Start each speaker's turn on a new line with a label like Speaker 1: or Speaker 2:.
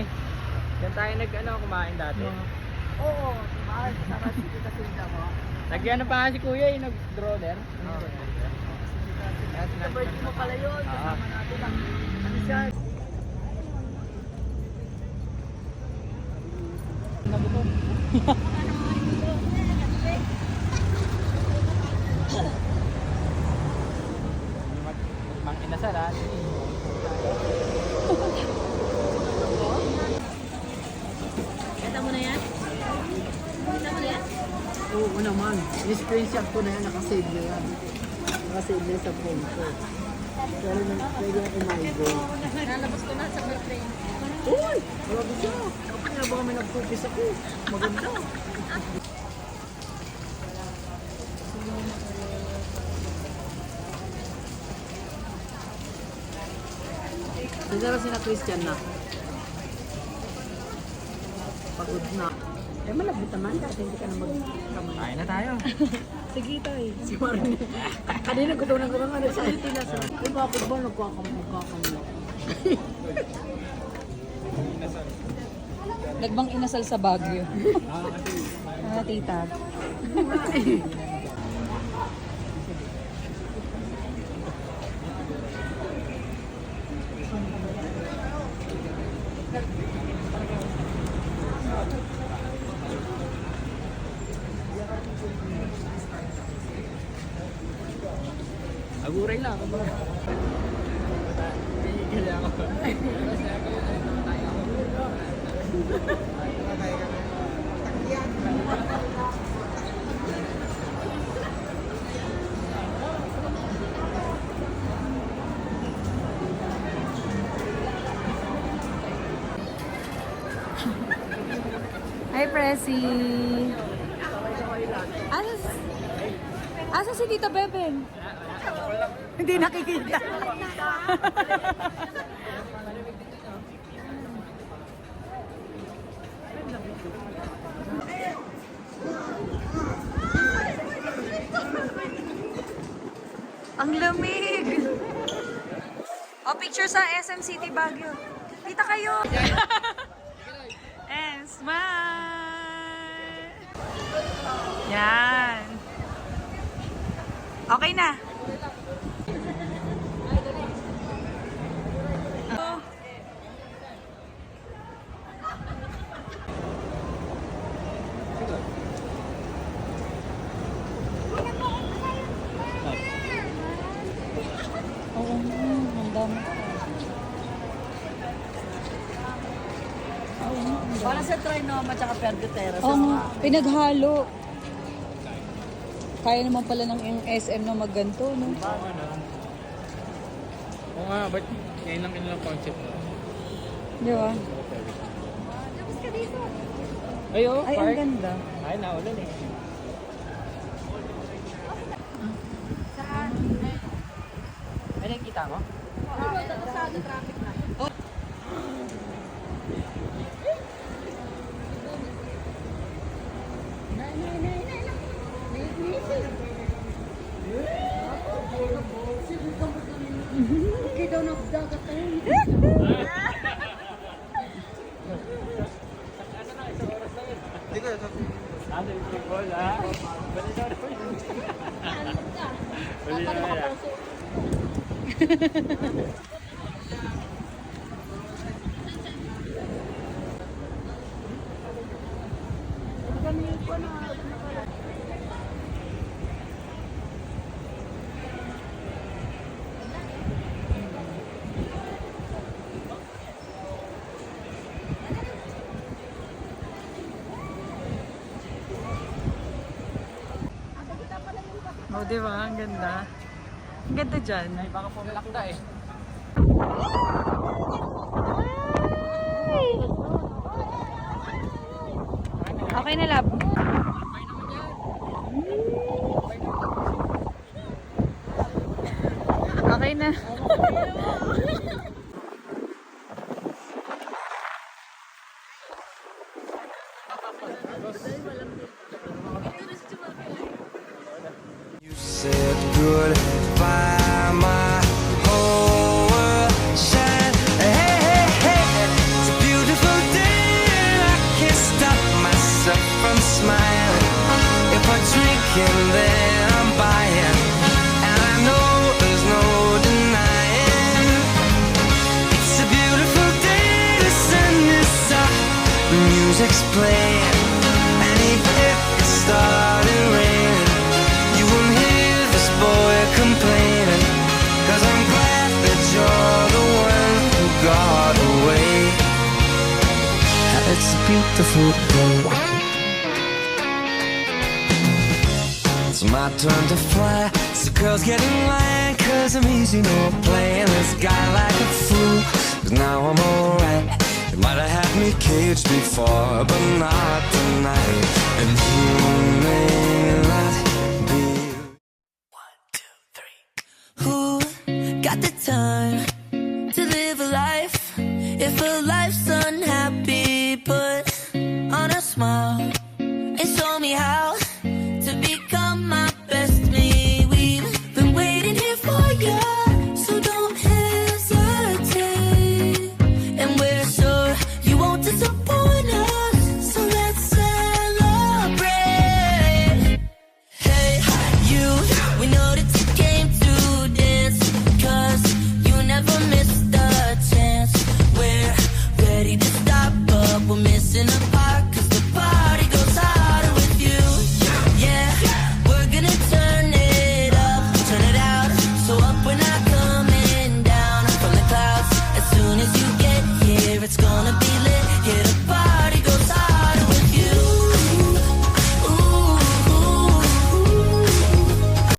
Speaker 1: eh. Diyan tayo kumain dati.
Speaker 2: Oo, mahal. Sarap si Tita Silda mo.
Speaker 1: Nagyan pa nga si Kuya eh, nag-drawler.
Speaker 2: Sa birthday mo pala yun. Kasama natin ang ano siya.
Speaker 1: Mang inasal ha.
Speaker 2: Kita mo na yan? Kita mo na yan?
Speaker 3: Oo naman. Screenshot ko na yan, nakasave na yan. Nakasave na yan sa phone ko. Pero pwede yung umaigo.
Speaker 2: Nalabas ko na sa birthday.
Speaker 3: Uy! Wala ko siya. Kapag nga baka may nagpupis ako. Maganda. Siguro sina Christian na. Pagod na. Eh malabot naman kasi hindi ka na mag-kamay.
Speaker 1: Kain na tayo.
Speaker 3: Sige tayo. Si Marnie. Kanina gutom na gutom na sa Pilipinas. Ay bakit ba nagkakamay?
Speaker 2: Nagbang inasal sa Baguio. Tita.
Speaker 1: Aguray lang. Tigil ako.
Speaker 2: Hi, Presi. Asa si Tita Beben? Hindi nakikita. Ang lamig. O, picture sa SM City Baguio. Kita kayo. And smile. Yan. Okay na. Oo, ang dami.
Speaker 3: Para sa Trinoma at Pergotera.
Speaker 2: Oo, pinaghalo. Kaya naman pala ng SM na magganto, no?
Speaker 1: Oo nga, ba't ngayon lang ilang concept na?
Speaker 2: Di ba?
Speaker 1: Ay, oh,
Speaker 2: Ay,
Speaker 1: park.
Speaker 2: ang ganda.
Speaker 1: Ay, naulan eh.
Speaker 2: Saan?
Speaker 1: Ay, nakikita mo?
Speaker 2: traffic na.
Speaker 3: Okay daw nagdagat tayo.
Speaker 1: Hindi ko, nasa yung football, ha? Bali na naman. Bali na naman.
Speaker 2: Oh, di ba? Ang ganda. Ang ganda dyan.
Speaker 1: Ay, baka pumalakda eh.
Speaker 2: Okay na, lab. Okay na.
Speaker 4: You said goodbye, my whole world shine. Hey, hey, hey, it's a beautiful explain. And even if it started raining, you won't hear this boy complaining. 'Cause I'm glad that you're the one who got away. It's a beautiful day. It's my turn to fly. So girls get in line, 'cause I'm easy, no playing this guy like a fool. 'Cause now I'm alright. You might have had me caged before, but not tonight. And you may not